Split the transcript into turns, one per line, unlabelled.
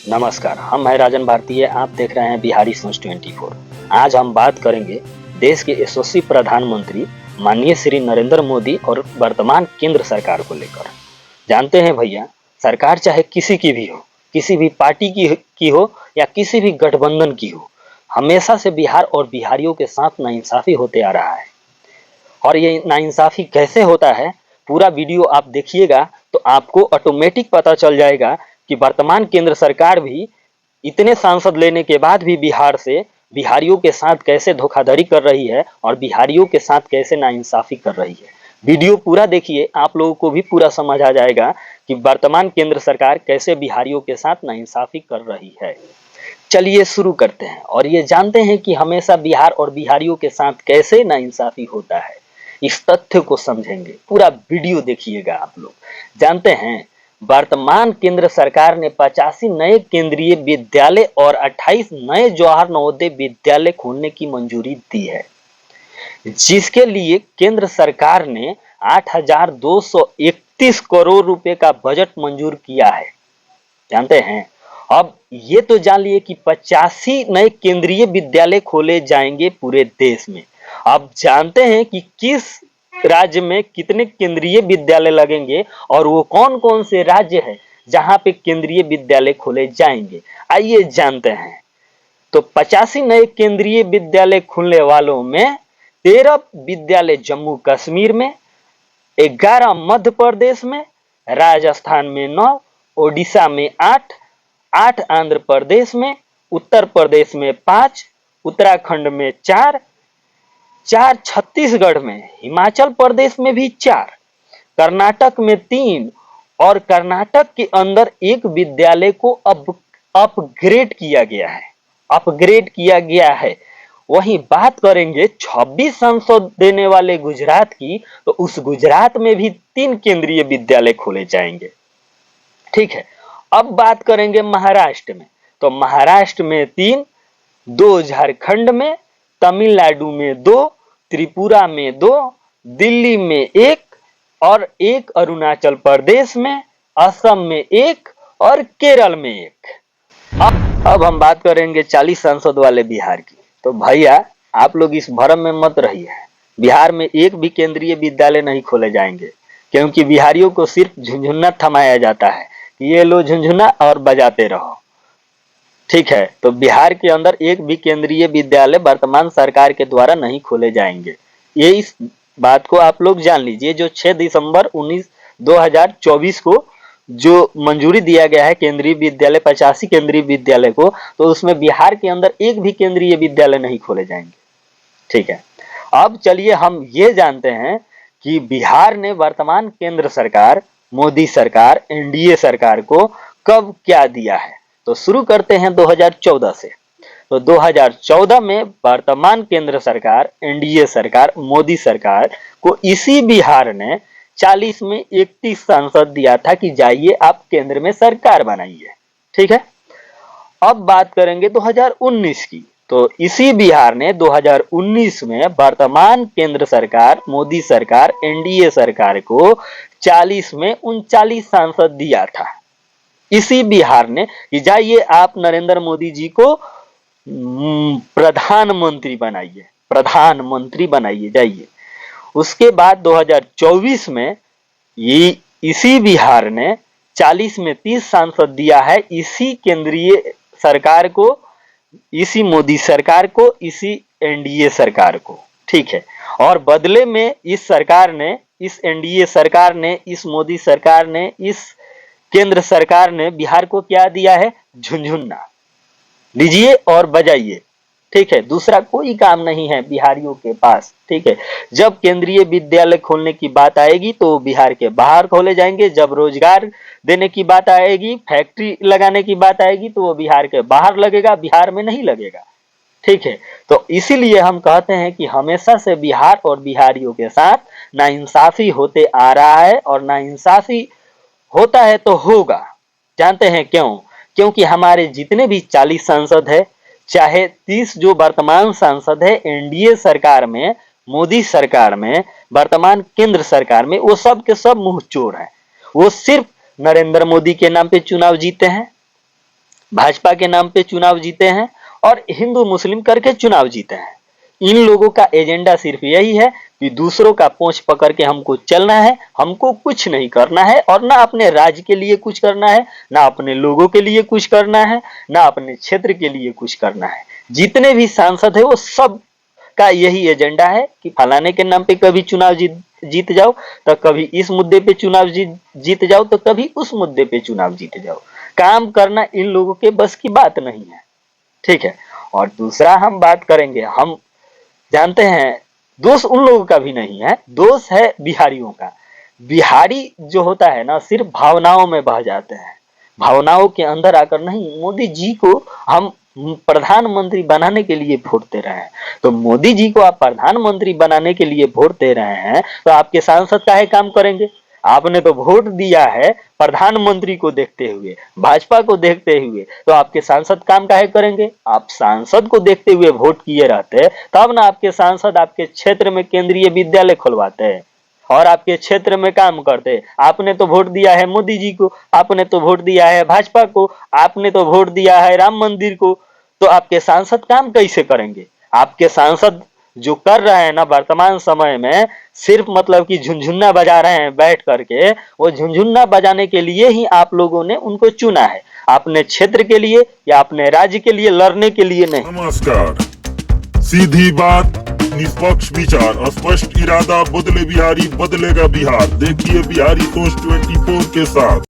नमस्कार, हम हैं राजन भारतीय। आप देख रहे हैं बिहारी सोच 24। आज हम बात करेंगे देश के यशस्वी प्रधानमंत्री माननीय श्री नरेंद्र मोदी और वर्तमान केंद्र सरकार को लेकर। जानते हैं भैया, सरकार चाहे किसी की भी हो, किसी भी पार्टी की हो या किसी भी गठबंधन की हो, हमेशा से बिहार और बिहारियों के साथ नाइंसाफी होते आ रहा है। और ये नाइंसाफी कैसे होता है, पूरा वीडियो आप देखिएगा तो आपको ऑटोमेटिक पता चल जाएगा कि वर्तमान केंद्र सरकार भी इतने सांसद लेने के बाद भी बिहार से बिहारियों के साथ कैसे धोखाधड़ी कर रही है और बिहारियों के साथ कैसे नाइंसाफी कर रही है। वीडियो पूरा देखिए, आप लोगों को भी पूरा समझ आ जाएगा कि वर्तमान केंद्र सरकार कैसे बिहारियों के साथ नाइंसाफी कर रही है। चलिए शुरू करते हैं और ये जानते हैं कि हमेशा बिहार और बिहारियों के साथ कैसे नाइंसाफी होता है। इस तथ्य को समझेंगे, पूरा वीडियो देखिएगा आप लोग। जानते हैं, वर्तमान केंद्र सरकार ने 85 नए केंद्रीय विद्यालय और 28 नए जवाहर नवोदय विद्यालय खोलने की मंजूरी दी है, जिसके लिए केंद्र सरकार ने 8,231 करोड़ रुपए का बजट मंजूर किया है। जानते हैं, अब ये तो जान लिए कि 85 नए केंद्रीय विद्यालय खोले जाएंगे पूरे देश में। अब जानते हैं कि किस राज्य में कितने केंद्रीय विद्यालय लगेंगे और वो कौन कौन से राज्य है जहां पे केंद्रीय विद्यालय खोले जाएंगे। आइए जानते हैं। तो 85 नए केंद्रीय विद्यालय खुलने वालों में 13 विद्यालय जम्मू कश्मीर में, 11 मध्य प्रदेश में, राजस्थान में 9, ओडिशा में 8, 8 आंध्र प्रदेश में, उत्तर प्रदेश में 5, उत्तराखंड में 4, 4 छत्तीसगढ़ में, हिमाचल प्रदेश में भी 4, कर्नाटक में 3 और कर्नाटक के अंदर एक विद्यालय को अपग्रेड किया गया है। अपग्रेड किया गया है। वहीं बात करेंगे 26 सांसद देने वाले गुजरात की, तो उस गुजरात में भी 3 केंद्रीय विद्यालय खोले जाएंगे। ठीक है। अब बात करेंगे महाराष्ट्र में, तो महाराष्ट्र में 3, 2 झारखंड में, तमिलनाडु में 2, त्रिपुरा में 2, दिल्ली में 1 और 1 अरुणाचल प्रदेश में, असम में 1 और केरल में 1। अब हम बात करेंगे 40 सांसद वाले बिहार की। तो भैया, आप लोग इस भ्रम में मत रहिए, बिहार में एक भी केंद्रीय विद्यालय नहीं खोले जाएंगे, क्योंकि बिहारियों को सिर्फ झुनझुना थमाया जाता है कि ये लो झुनझुना और बजाते रहो। ठीक है, तो बिहार के अंदर एक भी केंद्रीय विद्यालय वर्तमान सरकार के द्वारा नहीं खोले जाएंगे। ये इस बात को आप लोग जान लीजिए। जो 6 दिसंबर 2024 को जो मंजूरी दिया गया है केंद्रीय विद्यालय 85 केंद्रीय विद्यालय को, तो उसमें बिहार के अंदर एक भी केंद्रीय विद्यालय नहीं खोले जाएंगे। ठीक है। अब चलिए हम ये जानते हैं कि बिहार ने वर्तमान केंद्र सरकार, मोदी सरकार, एनडीए सरकार को कब क्या दिया है। तो शुरू करते हैं 2014 से। तो 2014 में वर्तमान केंद्र सरकार, एनडीए सरकार, मोदी सरकार को इसी बिहार ने 40 में 31 सांसद दिया था कि जाइए आप केंद्र में सरकार बनाइए। ठीक है। अब बात करेंगे 2019 की। तो इसी बिहार ने 2019 में वर्तमान केंद्र सरकार, मोदी सरकार, एनडीए सरकार को 40 में 39 सांसद दिया था। इसी बिहार ने कि जाइए आप नरेंद्र मोदी जी को प्रधानमंत्री बनाइए, प्रधानमंत्री बनाइए, जाइए। उसके बाद 2024 में ये इसी बिहार ने 40 में 30 सांसद दिया है इसी केंद्रीय सरकार को, इसी मोदी सरकार को, इसी एनडीए सरकार को। ठीक है। और बदले में इस सरकार ने, इस एनडीए सरकार ने, इस मोदी सरकार ने, इस केंद्र सरकार ने बिहार को क्या दिया है? झुनझुना। लीजिए और बजाइए। ठीक है। दूसरा कोई काम नहीं है बिहारियों के पास। ठीक है। जब केंद्रीय विद्यालय खोलने की बात आएगी तो बिहार के बाहर खोले जाएंगे। जब रोजगार देने की बात आएगी, फैक्ट्री लगाने की बात आएगी, तो वो बिहार के बाहर लगेगा, बिहार में नहीं लगेगा। ठीक है। तो इसीलिए हम कहते हैं कि हमेशा से बिहार और बिहारियों के साथ नाइंसाफी होते आ रहा है और नाइंसाफी होता है तो होगा। जानते हैं क्यों? क्योंकि हमारे जितने भी 40 सांसद है, चाहे 30 जो वर्तमान सांसद है एनडीए सरकार में, मोदी सरकार में, वर्तमान केंद्र सरकार में, वो सब के सब मुंह चोर हैं। वो सिर्फ नरेंद्र मोदी के नाम पे चुनाव जीते हैं। भाजपा के नाम पे चुनाव जीते हैं और हिंदू मुस्लिम करके चुनाव जीते हैं। इन लोगों का एजेंडा सिर्फ यही है कि दूसरों का पोंछ पकड़ के हमको चलना है, हमको कुछ नहीं करना है और ना अपने राज्य के लिए कुछ करना है, ना अपने लोगों के लिए कुछ करना है, ना अपने क्षेत्र के लिए कुछ करना है। जितने भी सांसद है वो सब का यही एजेंडा है कि फलाने के नाम पे कभी चुनाव जीत जाओ, तो कभी इस मुद्दे पे चुनाव जीत जाओ, तो कभी उस मुद्दे पे चुनाव जीत जाओ। काम करना इन लोगों के बस की बात नहीं है, ठीक है। और दूसरा हम बात करेंगे, हम जानते हैं दोष उन लोगों का भी नहीं है, दोष है बिहारियों का। बिहारी जो होता है ना, सिर्फ भावनाओं में बह जाते हैं, भावनाओं के अंदर आकर नहीं। मोदी जी को हम प्रधानमंत्री बनाने के लिए वोट दे रहे हैं, तो मोदी जी को आप प्रधानमंत्री बनाने के लिए वोट दे रहे हैं, तो आपके सांसद काहे काम करेंगे? आपने तो वोट दिया है प्रधानमंत्री को देखते हुए, भाजपा को देखते हुए, तो आपके सांसद काम काहे करेंगे? आप सांसद को देखते हुए वोट किए रहते तब ना आपके सांसद आपके क्षेत्र में केंद्रीय विद्यालय खुलवाते और आपके क्षेत्र में काम करते। आपने तो वोट दिया है मोदी जी को, आपने तो वोट दिया है भाजपा को, आपने तो वोट दिया है राम मंदिर को, तो आपके सांसद काम कैसे करेंगे? आपके सांसद जो कर रहे हैं ना वर्तमान समय में, सिर्फ मतलब कि झुनझुन्ना बजा रहे हैं बैठ करके, वो झुनझुन्ना बजाने के लिए ही आप लोगों ने उनको चुना है, अपने क्षेत्र के लिए या अपने राज्य के लिए लड़ने के लिए नहीं।
नमस्कार, सीधी बात, निष्पक्ष विचार, स्पष्ट इरादा, बदले बिहारी बदलेगा बिहार। देखिए बिहारी सोच 24 के साथ।